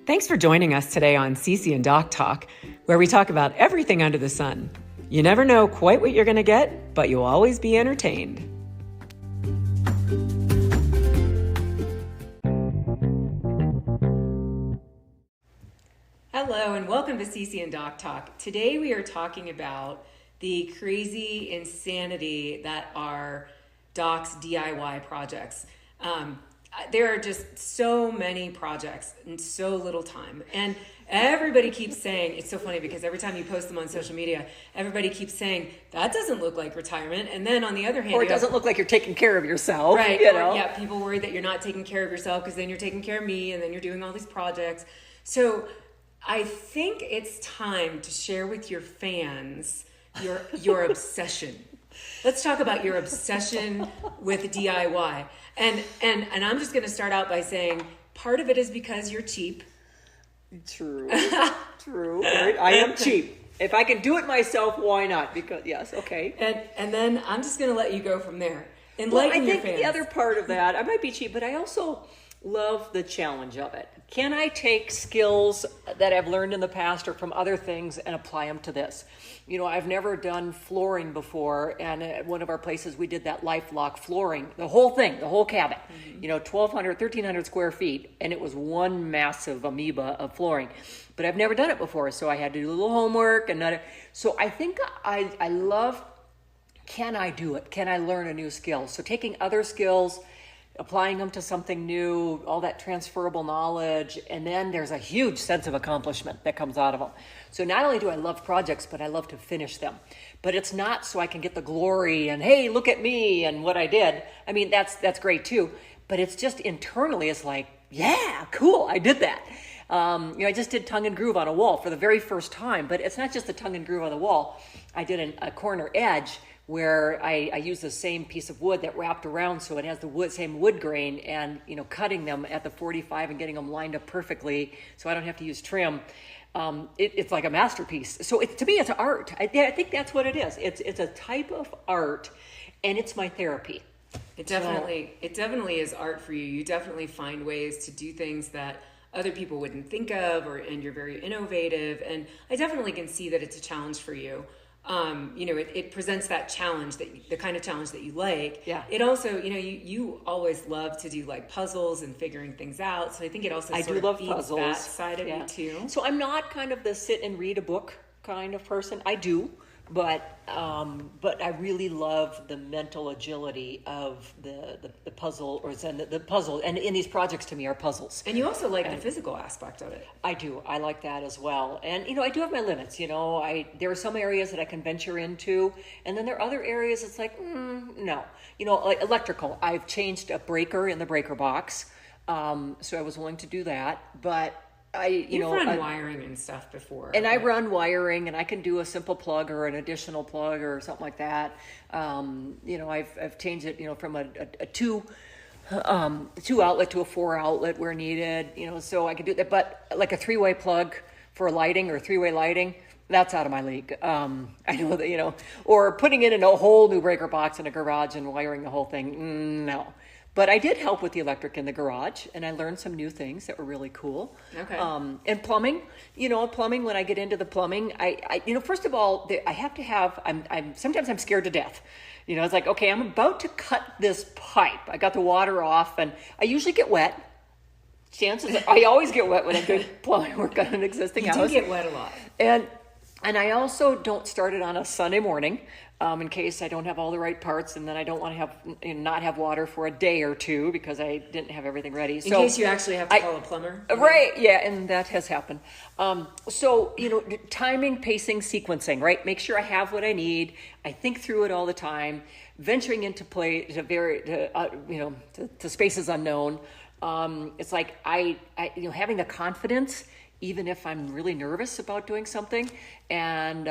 Thanks for joining us today on CCnDoc Talk, where we talk about everything under the sun. You never know quite what you're going to get, but you'll always be entertained. Hello and welcome to CCnDoc Talk. Today we are talking about the crazy insanity that are Doc's DIY projects. There are just so many projects and so little time. And everybody keeps saying, it's so funny because every time you post them on social media, everybody keeps saying, that doesn't look like retirement. And then on the other hand, or it doesn't look like you're taking care of yourself. Right. You know? Yeah, people worry that you're not taking care of yourself because then you're taking care of me and then you're doing all these projects. So I think it's time to share with your fans your obsession. Let's talk about your obsession with DIY. And I'm just going to start out by saying part of it is because you're cheap. True. Right? I am cheap. If I can do it myself, why not? Because yes, okay. And then I'm just going to let you go from there. Enlighten your fans. I think the other part of that, I might be cheap, but I also love the challenge of it. Can I take skills that I've learned in the past or from other things and apply them to this? You know, I've never done flooring before, and at one of our places we did that LifeLock flooring, the whole thing, the whole cabin, 1,300 square feet, and it was one massive amoeba of flooring. But I've never done it before, so I had to do a little homework. So I think I love, can I do it? Can I learn a new skill? So taking other skills, applying them to something new, all that transferable knowledge, and then there's a huge sense of accomplishment that comes out of them. So not only do I love projects, but I love to finish them. But it's not so I can get the glory and, hey, look at me and what I did. I mean, that's great too. But it's just internally, it's like, yeah, cool, I did that. I just did tongue and groove on a wall for the very first time, but it's not just the tongue and groove on the wall. I did a corner edge where I used the same piece of wood that wrapped around so it has the same wood grain, and cutting them at the 45 and getting them lined up perfectly so I don't have to use trim. It's like a masterpiece. So to me, it's art. I think that's what it is. It's a type of art, and it's my therapy. It definitely is art for you. You definitely find ways to do things that other people wouldn't think of, and you're very innovative. And I definitely can see that it's a challenge for you. It presents that challenge, the kind of challenge that you like. Yeah. It also, you always love to do like puzzles and figuring things out. So I think it also sort of feeds puzzles. That side of you too. So I'm not kind of the sit and read a book kind of person. I do, but I really love the mental agility of the puzzle, or the puzzle. And in these projects, to me, are puzzles. And you also like the physical aspect of it. I do. I like that as well. And I do have my limits. There are some areas that I can venture into, and then there are other areas it's like no. Like electrical. I've changed a breaker in the breaker box, so I was willing to do that, but. You've run wiring and stuff before. And I run wiring, and I can do a simple plug or an additional plug or something like that. I've changed it, from a two outlet to a 4 outlet where needed, so I can do that. But like a 3-way plug for lighting or 3-way lighting, that's out of my league. I know that, or putting it in a whole new breaker box in a garage and wiring the whole thing. No. But I did help with the electric in the garage, and I learned some new things that were really cool. Okay. And plumbing, when I get into the plumbing, I first of all, I have to have, sometimes I'm scared to death. It's like, okay, I'm about to cut this pipe. I got the water off, and I usually get wet. I always get wet when I'm doing plumbing work on an existing house. You do get wet a lot. And I also don't start it on a Sunday morning, in case I don't have all the right parts, and then I don't want to have not have water for a day or two because I didn't have everything ready. In case you actually have to call a plumber. Right, yeah, and that has happened. Timing, pacing, sequencing, right? Make sure I have what I need. I think through it all the time. Venturing into play to spaces unknown. It's like I having the confidence, even if I'm really nervous about doing something, and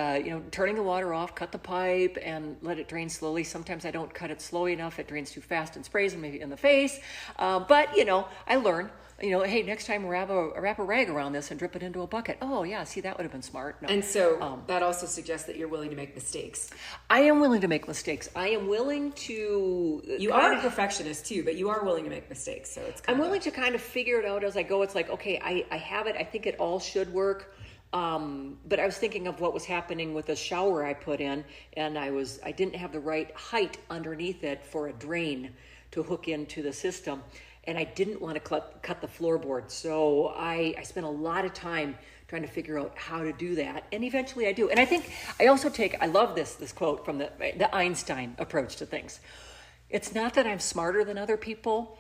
turning the water off, cut the pipe and let it drain slowly. Sometimes I don't cut it slowly enough. It drains too fast and sprays me in the face. But I learn. hey, next time wrap a rag around this and drip it into a bucket. Oh yeah, see, that would have been smart. No. And so that also suggests that you're willing to make mistakes. I am willing to make mistakes. I am willing to. You are a perfectionist too, but you are willing to make mistakes. So I'm willing to kind of figure it out as I go. It's like, okay, I have it. I think it all should work. But I was thinking of what was happening with the shower I put in, and I didn't have the right height underneath it for a drain to hook into the system, and I didn't want to cut the floorboard. So I spent a lot of time trying to figure out how to do that, and eventually I do. And I think I also I love this quote from the Einstein approach to things. It's not that I'm smarter than other people.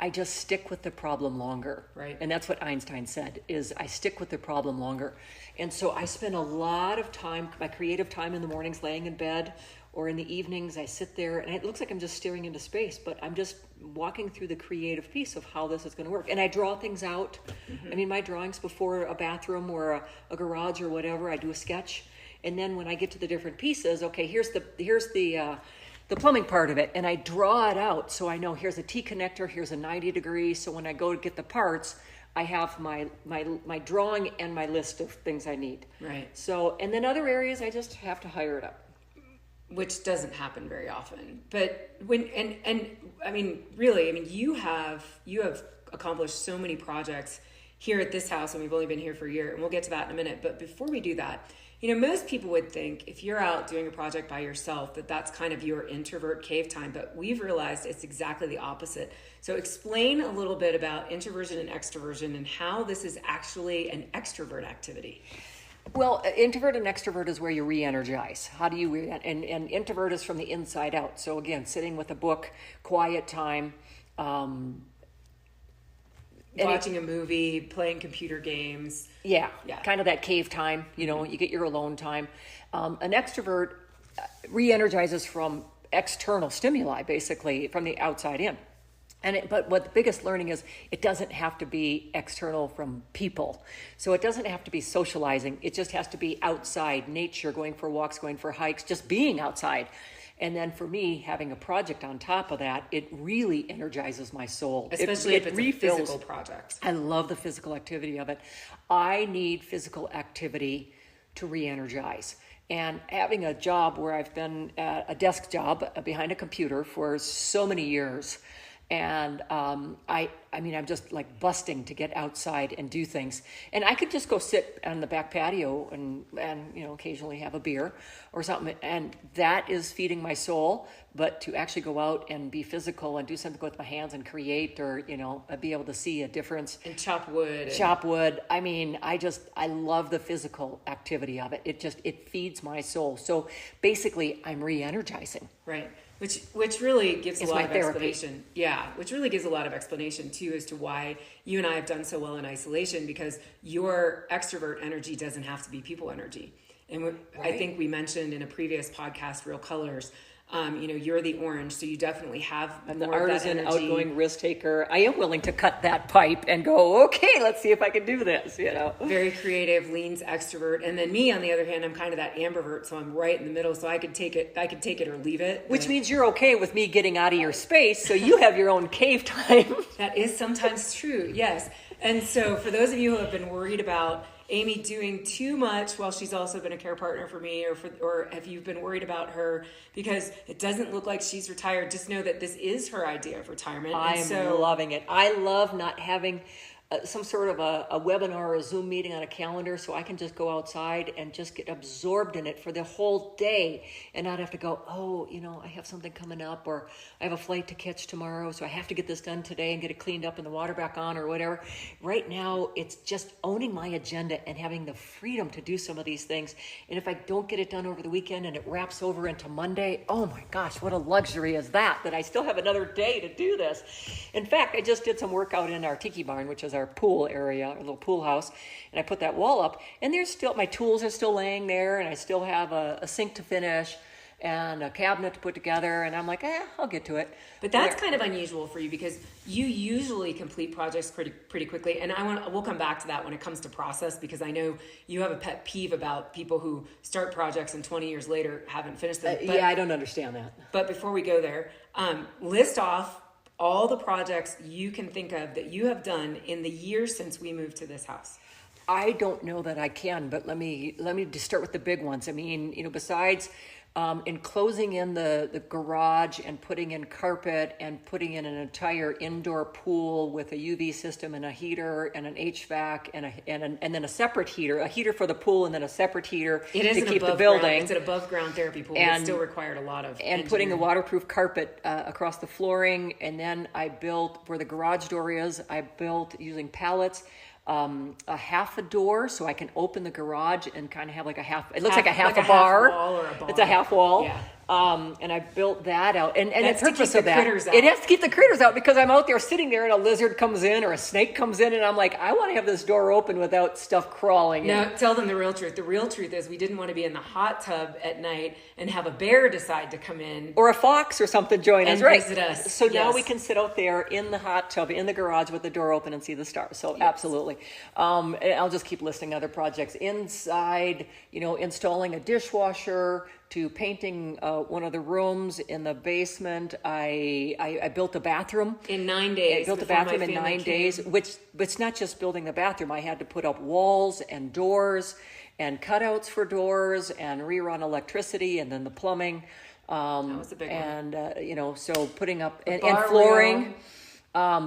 I just stick with the problem longer. Right. And that's what Einstein said, is I stick with the problem longer. And so I spend a lot of time, my creative time in the mornings laying in bed, or in the evenings I sit there and it looks like I'm just staring into space, but I'm just walking through the creative piece of how this is going to work. And I draw things out. Mm-hmm. I mean, my drawings before a bathroom or a garage or whatever, I do a sketch. And then when I get to the different pieces, okay, here's the plumbing part of it, and I draw it out so I know here's a T connector, here's a 90 degree, so when I go to get the parts, I have my drawing and my list of things I need. Right. So, and then other areas I just have to hire it up. Which doesn't happen very often. But when, and I mean, really, I mean, you have accomplished so many projects here at this house, and we've only been here for a year, and we'll get to that in a minute. But before we do that, most people would think if you're out doing a project by yourself, that's kind of your introvert cave time, but we've realized it's exactly the opposite. So explain a little bit about introversion and extroversion and how this is actually an extrovert activity. Well, introvert and extrovert is where you re-energize. How do you and introvert is from the inside out. So again, sitting with a book, quiet time, watching a movie, playing computer games. Yeah, kind of that cave time, you get your alone time. An extrovert re-energizes from external stimuli, basically, from the outside in. But what the biggest learning is, it doesn't have to be external from people. So it doesn't have to be socializing. It just has to be outside, nature, going for walks, going for hikes, just being outside. And then for me, having a project on top of that, it really energizes my soul. Especially if it's a physical project. I love the physical activity of it. I need physical activity to re-energize. And having a job where I've been at a desk job behind a computer for so many years, and I mean, I'm just like busting to get outside and do things. And I could just go sit on the back patio and occasionally have a beer or something. And that is feeding my soul. But to actually go out and be physical and do something with my hands and create, or, be able to see a difference. And chop wood. I mean, I love the physical activity of it. It feeds my soul. So basically I'm re-energizing. Right. Which really gives a lot of explanation. Yeah, which really gives a lot of explanation too as to why you and I have done so well in isolation, because your extrovert energy doesn't have to be people energy. And right. I think we mentioned in a previous podcast, Real Colors, you're the orange, so you definitely have I'm more the artisan, of that energy. Outgoing risk taker. I am willing to cut that pipe and go, okay, let's see if I can do this, Very creative, leans extrovert. And then me, on the other hand, I'm kind of that ambivert, so I'm right in the middle, so I could take it or leave it. Which means you're okay with me getting out of your space, so you have your own cave time. That is sometimes true, yes. And so for those of you who have been worried about Amy doing too much while she's also been a care partner for me, or have you been worried about her because it doesn't look like she's retired, just know that this is her idea of retirement. I'm loving it. I love not having some sort of a webinar or a Zoom meeting on a calendar, so I can just go outside and just get absorbed in it for the whole day and not have to go, I have something coming up, or I have a flight to catch tomorrow, so I have to get this done today and get it cleaned up and the water back on or whatever. Right now, it's just owning my agenda and having the freedom to do some of these things. And if I don't get it done over the weekend and it wraps over into Monday, oh my gosh, what a luxury is that I still have another day to do this. In fact, I just did some work out in our tiki barn, which is our pool area, our little pool house, and I put that wall up, and there's still, my tools are still laying there, and I still have a sink to finish and a cabinet to put together, and I'm like, I'll get to it. But that's kind of unusual for you, because you usually complete projects pretty quickly, and we'll come back to that when it comes to process, because I know you have a pet peeve about people who start projects and 20 years later haven't finished them. I don't understand that. But before we go there, list off all the projects you can think of that you have done in the year since we moved to this house? I don't know that I can, but let me just start with the big ones. I mean, besides enclosing in the garage and putting in carpet and putting in an entire indoor pool with a UV system and a heater and an HVAC and then a separate heater, a heater for the pool and then a separate heater to keep the building. It's an above ground therapy pool, but it still required a lot of and putting the waterproof carpet across the flooring. And then I built where the garage door is. I built using pallets. A half a door so I can open the garage and kind of have like a half. It looks like a half a bar. Half wall or a bar. It's a half wall. Yeah. And I built that out. And that's the purpose to keep of the that, critters out. it has to keep the critters out because I'm out there sitting there and a lizard comes in or a snake comes in and I'm like, I want to have this door open without stuff crawling No, in. tell them the real truth. The real truth is we didn't want to be in the hot tub at night and have a bear decide to come in. Or a fox or something join us, And right? visit us. So now Yes. we can sit out there in the hot tub, in the garage with the door open and see the stars. So absolutely. And I'll just keep listing other projects. Inside, installing a dishwasher, to painting one of the rooms in the basement. I built a bathroom. In 9 days. I built a before my bathroom in family 9 came. days, which it's not just building the bathroom. I had to put up walls and doors and cutouts for doors and rerun electricity and then the plumbing. That was a big one. And, so putting up and bar flooring. rail.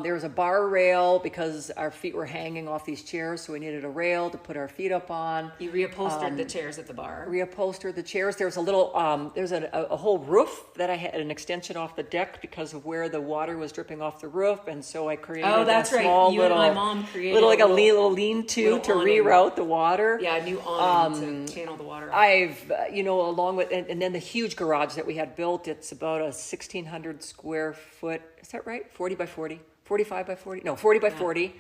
There was a bar rail because our feet were hanging off these chairs, so we needed a rail to put our feet up on. You reupholstered the chairs at the bar. Reupholstered the chairs. There's a little, there's a whole roof that I had an extension off the deck because of where the water was dripping off the roof, and so I created that's a right. small You little, and my mom created little like a a little lean-to to awning. reroute the water. Yeah, a new awning to channel the water out. I've, along with, and then the huge garage that we had built, it's about a 1,600 square foot, is that right? 40 by 40? 45 by 40? No, 40 by 40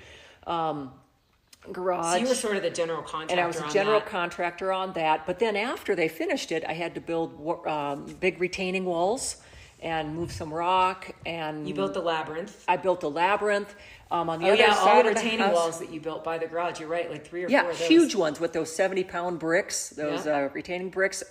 garage. So you were sort of the general contractor And I was a on general that. contractor on that. But then after they finished it, I had to build big retaining walls and move some rock. And You built the labyrinth. I built a labyrinth. On the Oh other yeah, side all the of the retaining house, walls that you built by the garage. You're right, like 3 or 4 yeah, of those. huge ones with those 70-pound bricks, those retaining bricks.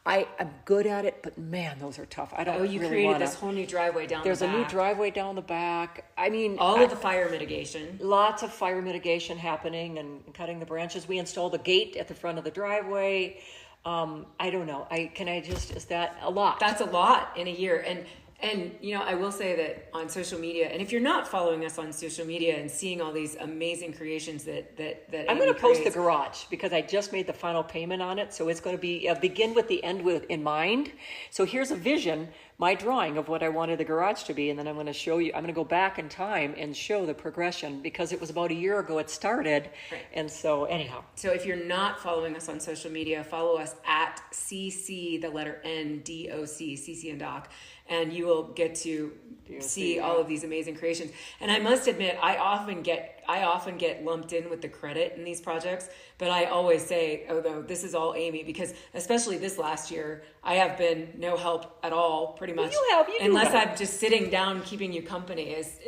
I'm good at it, but man, those are tough. I don't Oh, you really created wanna, this whole new driveway down There's the a back. new driveway down the back. I mean, All of the fire mitigation. lots of fire mitigation happening and cutting the branches. We installed a gate at the front of the driveway. I don't know. Is that a lot? That's a lot in a year. And I will say that on social media, and if you're not following us on social media and seeing all these amazing creations that I'm Amy going to post the creates- garage because I just made the final payment on it. So it's going to be begin with the end in mind. So here's a vision, my drawing of what I wanted the garage to be. And then I'm going to show you, I'm going to go back in time and show the progression because it was about a year ago it started. Right. And so anyhow. So if you're not following us on social media, follow us at CC, the letter NDOC, CCnDoc, and you will get to see all of these amazing creations. And I must admit, I often get lumped in with the credit in these projects, but I always say, oh no, this is all Amy, because especially this last year, I have been no help at all, pretty much. You do unless have. I'm just sitting down keeping you company is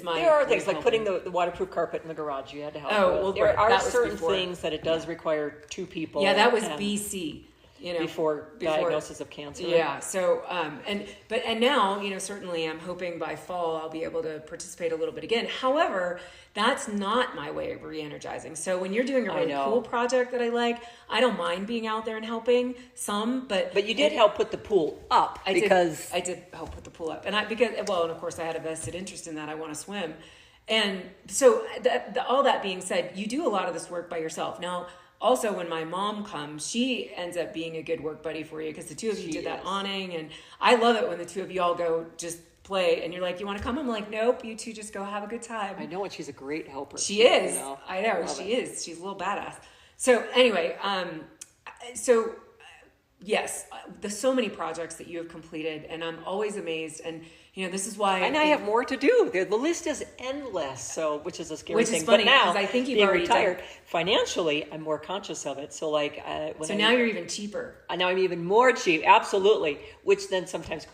my. There are way things of like helping. putting the waterproof carpet in the garage. You had to help. Oh, with. well, There right, are that was certain before. things that it does require two people. Yeah, that was and BC. before diagnosis of cancer. Yeah. So, and now, certainly I'm hoping by fall I'll be able to participate a little bit again. However, that's not my way of re-energizing. So when you're doing a really cool project that I like, I don't mind being out there and helping some, but you did help put the pool up I because did help put the pool up, and and of course I had a vested interest in that. I want to swim, and so all that being said, you do a lot of this work by yourself now. Also, when my mom comes, she ends up being a good work buddy for you because the two of you did that awning, and I love it when the two of you all go just play, and you're like, "You want to come?" I'm like, "Nope, you two just go have a good time." I know, and she's a great helper. She is. I know Love she it. is. She's a little badass. So anyway, yes, there's so many projects that you have completed, and I'm always amazed. And this is why. And I have more to do. The list is endless. So, which is a scary Which thing. is funny, but now, 'cause I think you've being already retired financially, I'm more conscious of it. So, now you're even cheaper. now I'm even more cheap. Absolutely, which then sometimes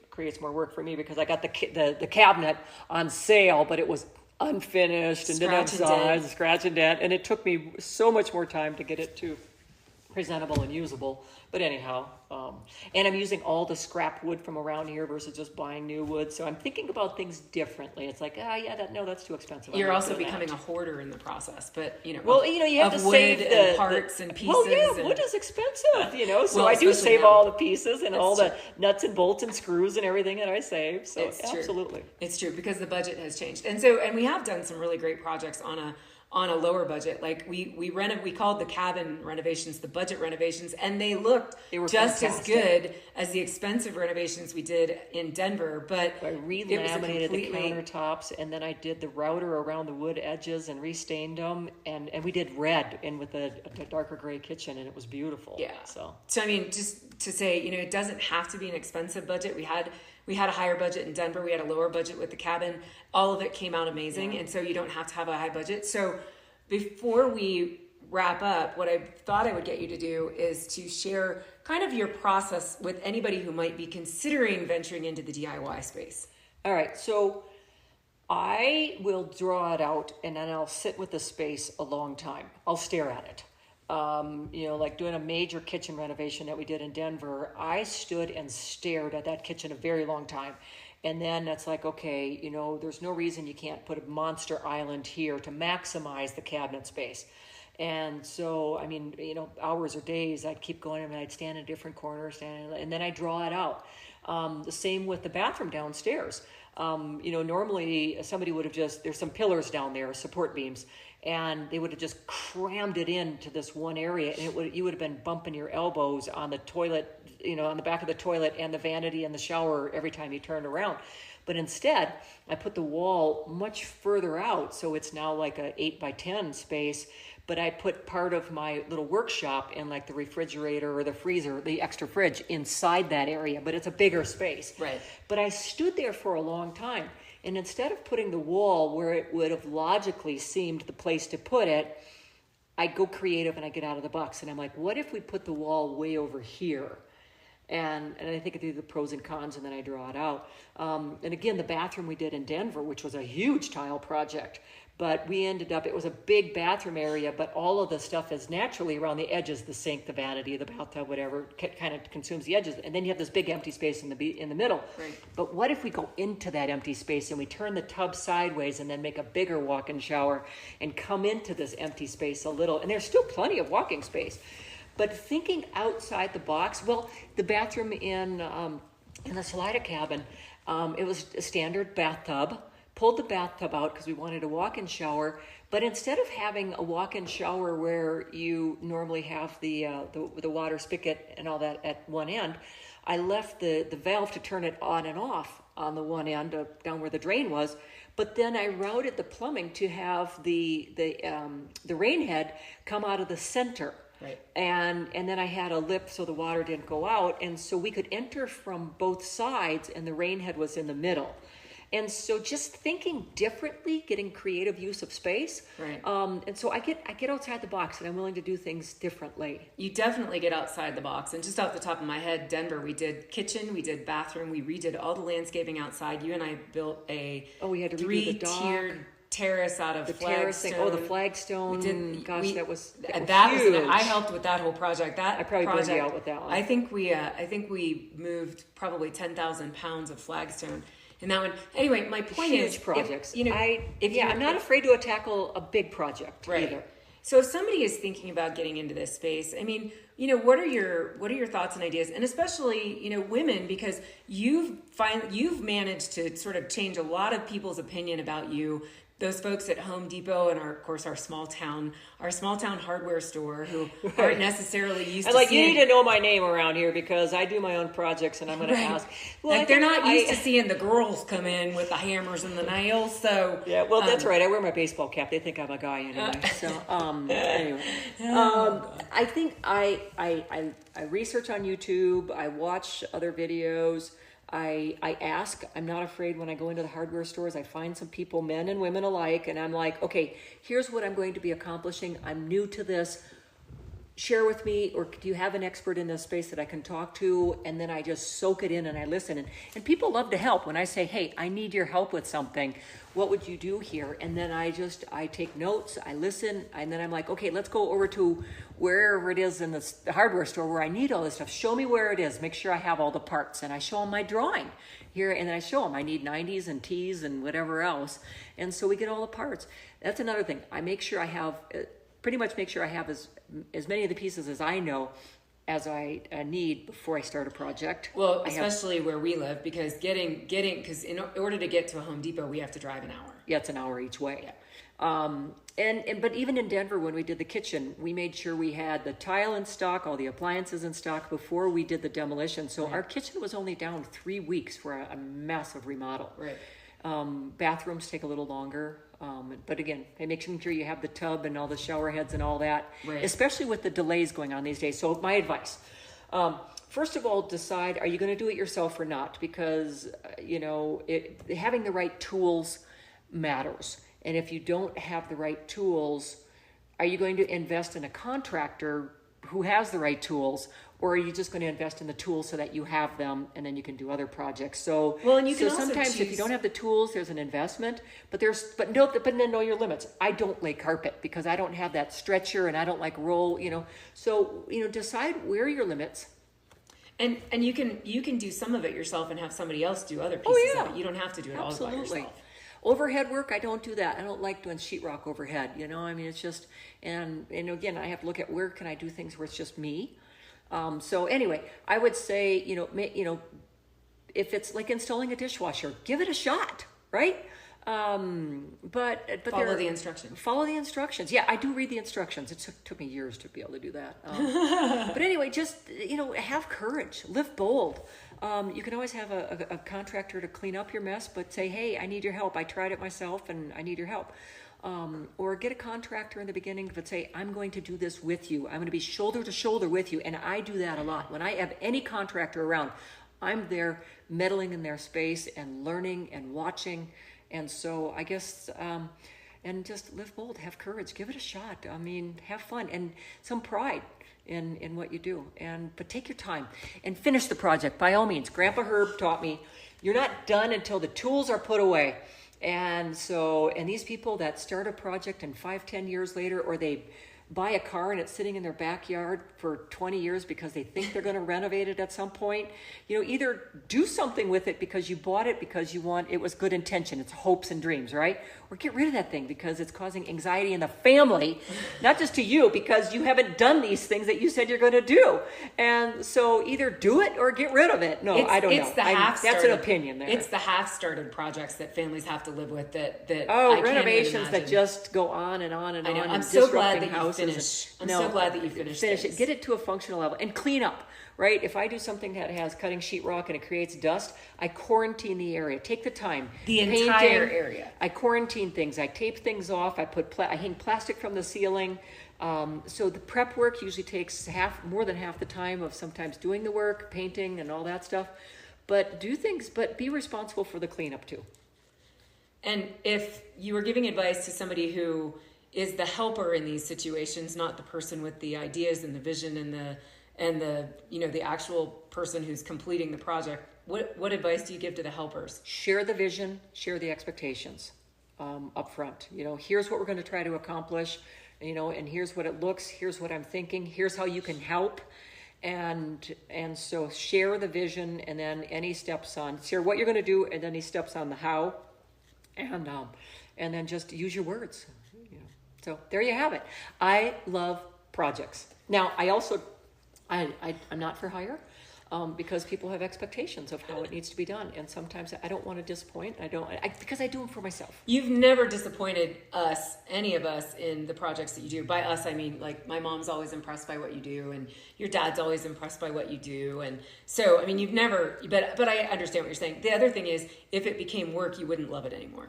creates more work for me because I got the cabinet on sale, but it was unfinished and didn't have Scratch and dent. size, scratch and dent, and it took me so much more time to get it to presentable and usable. But anyhow, and I'm using all the scrap wood from around here versus just buying new wood. So I'm thinking about things differently. It's like, that's too expensive. You're also becoming a hoarder in the process, but you have to save the parts and pieces. Well, yeah, wood is expensive, So I do save all the pieces and all the nuts and bolts and screws and everything that I save. So absolutely, it's true because the budget has changed, and we have done some really great projects on a lower budget. Like we called the cabin renovations the budget renovations, and they looked just fantastic. As good as the expensive renovations we did in Denver. But I re-laminated the countertops, and then I did the router around the wood edges and restained them, and we did red and with a darker gray kitchen, and it was beautiful. Yeah. So I mean, just to say, it doesn't have to be an expensive budget. We had a higher budget in Denver. We had a lower budget with the cabin. All of it came out amazing. And so you don't have to have a high budget. So before we wrap up, what I thought I would get you to do is to share kind of your process with anybody who might be considering venturing into the DIY space. All right. So I will draw it out and then I'll sit with the space a long time. I'll stare at it. Like doing a major kitchen renovation that we did in Denver, I stood and stared at that kitchen a very long time. And then it's like, okay, there's no reason you can't put a monster island here to maximize the cabinet space. And so, hours or days, I'd keep going and I'd stand in different corners and then I draw it out. The same with the bathroom downstairs. Normally somebody would have there's some pillars down there, support beams, and they would have just crammed it into this one area, and you would have been bumping your elbows on the toilet, on the back of the toilet and the vanity and the shower every time you turned around. But instead, I put the wall much further out, so it's now like a 8x10 space. But I put part of my little workshop and like the refrigerator or the freezer, the extra fridge inside that area, but it's a bigger space. Right. But I stood there for a long time. And instead of putting the wall where it would have logically seemed the place to put it, I go creative and I get out of the box. And I'm like, what if we put the wall way over here? And I think through the pros and cons, and then I draw it out. And again, the bathroom we did in Denver, which was a huge tile project, but we ended up, it was a big bathroom area, but all of the stuff is naturally around the edges, the sink, the vanity, the bathtub, whatever, kind of consumes the edges. And then you have this big empty space in the middle. Right. But what if we go into that empty space and we turn the tub sideways and then make a bigger walk-in shower and come into this empty space a little? And there's still plenty of walking space. But thinking outside the box, well, the bathroom in the Salida cabin, it was a standard bathtub. Pulled the bathtub out because we wanted a walk-in shower, but instead of having a walk-in shower where you normally have the water spigot and all that at one end, I left the valve to turn it on and off on the one end down where the drain was. But then I routed the plumbing to have the rain head come out of the center. Right. And then I had a lip so the water didn't go out, and so we could enter from both sides, and the rain head was in the middle. And so just thinking differently, getting creative use of space. Right. And so I get outside the box, and I'm willing to do things differently. You definitely get outside the box. And just off the top of my head, Denver, we did kitchen, we did bathroom, we redid all the landscaping outside. You and I built we had to redo the dock. 3-tiered terrace out of flagstone. The flagstone. That was huge. I helped with that whole project. I probably burned you out with that one. I think we moved probably 10,000 pounds of flagstone. And that one, anyway, my point is, huge projects. I'm not afraid to tackle a big project either. So if somebody is thinking about getting into this space, I mean, what are your thoughts and ideas, and especially women, because you've managed to sort of change a lot of people's opinion about you. Those folks at Home Depot and our small town hardware store who aren't necessarily used to seeing... you need to know my name around here because I do my own projects and I'm going to ask. Well, they're not used to seeing the girls come in with the hammers and the nails. So yeah, well, that's right. I wear my baseball cap. They think I'm a guy anyway. Anyway, I think I research on YouTube. I watch other videos. I ask. I'm not afraid when I go into the hardware stores. I find some people, men and women alike, and I'm like, okay, here's what I'm going to be accomplishing. I'm new to this. share with me, or do you have an expert in this space that I can talk to? And then I just soak it in and I listen. And people love to help. When I say, hey, I need your help with something, what would you do here? And then I take notes, I listen, and then I'm like, okay, let's go over to wherever it is in the hardware store where I need all this stuff. Show me where it is. Make sure I have all the parts. And I show them my drawing here, and then I show them I need 90s and T's and whatever else. And so we get all the parts. That's another thing. I make sure I have... pretty much make sure I have as many of the pieces as I know as I need before I start a project. Well, especially where we live, because because in order to get to a Home Depot, we have to drive an hour. Yeah, it's an hour each way. Yeah. But even in Denver, when we did the kitchen, we made sure we had the tile in stock, all the appliances in stock before we did the demolition. So our kitchen was only down 3 weeks for a massive remodel. Right. Bathrooms take a little longer. But again, making sure you have the tub and all the shower heads and all that, right. Especially with the delays going on these days. So my advice, first of all, decide, are you going to do it yourself or not? Because, having the right tools matters. And if you don't have the right tools, are you going to invest in a contractor who has the right tools, or are you just going to invest in the tools so that you have them and then you can do other projects? So, and you can also sometimes if you don't have the tools, there's an investment, but then know your limits. I don't lay carpet because I don't have that stretcher and I don't like roll, So, decide where are your limits. And you can do some of it yourself and have somebody else do other pieces of it. You don't have to do it Absolutely. all by yourself. Overhead work, I don't do that. I don't like doing sheetrock overhead. It's just, and again, I have to look at where can I do things where it's just me. So anyway, I would say, if it's like installing a dishwasher, give it a shot, right? But follow the instructions. Follow the instructions. Yeah, I do read the instructions. It took me years to be able to do that. But anyway, just have courage, live bold. You can always have a contractor to clean up your mess, but say, hey, I need your help. I tried it myself, and I need your help. Or get a contractor in the beginning, but say, I'm going to do this with you. I'm going to be shoulder to shoulder with you. And I do that a lot. When I have any contractor around, I'm there meddling in their space and learning and watching. And so I guess, and just live bold, have courage, give it a shot. Have fun and some pride in what you do. But take your time and finish the project by all means. Grandpa Herb taught me, you're not done until the tools are put away. And these people that start a project and 5-10 years later, or they buy a car and it's sitting in their backyard for 20 years because they think they're going to renovate it at some point, either do something with it because you bought it because it was good intention, it's hopes and dreams, right? Or get rid of that thing because it's causing anxiety in the family, not just to you, because you haven't done these things that you said you're going to do. And so either do it or get rid of it. No, I don't know. That's an opinion there. It's the half-started projects that families have to live with that renovations that just go on and on and on. I'm so glad that you finished. I'm so glad that you finished it. Get it to a functional level and clean up. Right? If I do something that has cutting sheetrock and it creates dust, I quarantine the area. Take the time. The entire area. I quarantine things. I tape things off. I hang plastic from the ceiling. So the prep work usually takes more than half the time of sometimes doing the work, painting and all that stuff. But but be responsible for the cleanup too. And if you were giving advice to somebody who is the helper in these situations, not the person with the ideas and the vision and the the actual person who's completing the project, what advice do you give to the helpers? Share the vision, share the expectations up front. Here's what we're going to try to accomplish, and here's what it looks, here's what I'm thinking, here's how you can help. And so share the vision, and then any steps on, share what you're going to do, and any steps on the how, and then just use your words. So there you have it. I love projects. Now, I'm not for hire because people have expectations of how it needs to be done, and sometimes I don't want to disappoint. Because I do them for myself. You've never disappointed any of us, in the projects that you do. By us, I mean like my mom's always impressed by what you do, and your dad's always impressed by what you do, and so you've never. But I understand what you're saying. The other thing is, if it became work, you wouldn't love it anymore.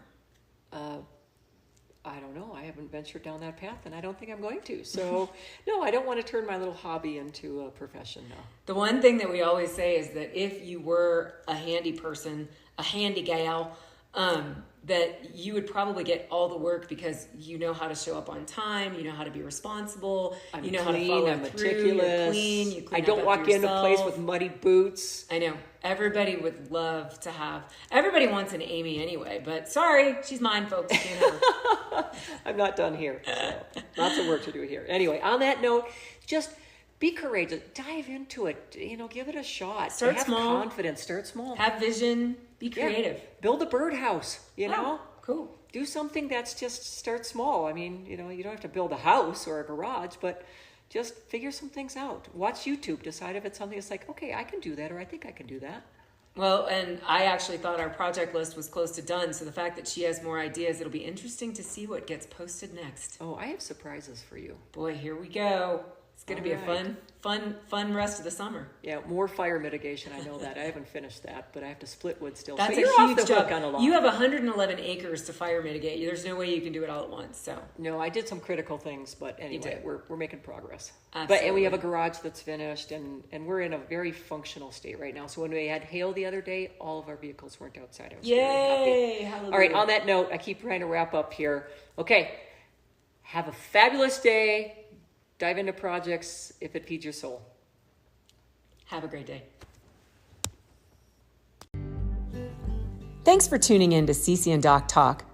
I don't know. I haven't ventured down that path, and I don't think I'm going to. So, no, I don't want to turn my little hobby into a profession now. The one thing that we always say is that if you were a handy person, a handy gal, that you would probably get all the work because you know how to show up on time, you know how to be responsible, you know how to follow I'm through, meticulous. you're clean, you clean I don't up walk after into a place with muddy boots. I know. Everybody would love to have. Everybody wants an Amy anyway, but sorry, she's mine, folks. You can't have her. I'm not done here. So lots of work to do here. Anyway, on that note, just be courageous. Dive into it. Give it a shot. Start have small. Confidence. Start small. Have vision. Be creative. Build a birdhouse. Cool. Do something that's just start small. I mean, you don't have to build a house or a garage, but just figure some things out. Watch YouTube. Decide if it's something that's like, okay, I can do that, or I think I can do that. Well, and I actually thought our project list was close to done. So the fact that she has more ideas, it'll be interesting to see what gets posted next. Oh, I have surprises for you. Boy, here we go. It's going to be a fun rest of the summer. Yeah, more fire mitigation. I know that. I haven't finished that, but I have to split wood still. That's so a you're huge off the job. hook on a lot. You have 111 acres to fire mitigate. There's no way you can do it all at once. So no, I did some critical things, but anyway, we're making progress. Absolutely. And we have a garage that's finished, and we're in a very functional state right now. So when we had hail the other day, all of our vehicles weren't outside. I was very happy. Hallelujah. All right, on that note, I keep trying to wrap up here. Okay, have a fabulous day. Dive into projects if it feeds your soul. Have a great day. Thanks for tuning in to CCnDoc Talk.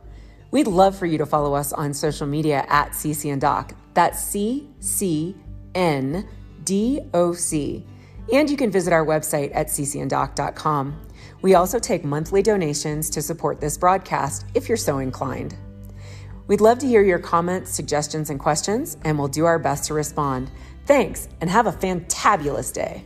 We'd love for you to follow us on social media at CCnDoc. That's CCnDoc. And you can visit our website at CCnDoc.com. We also take monthly donations to support this broadcast if you're so inclined. We'd love to hear your comments, suggestions, and questions, and we'll do our best to respond. Thanks, and have a fantabulous day.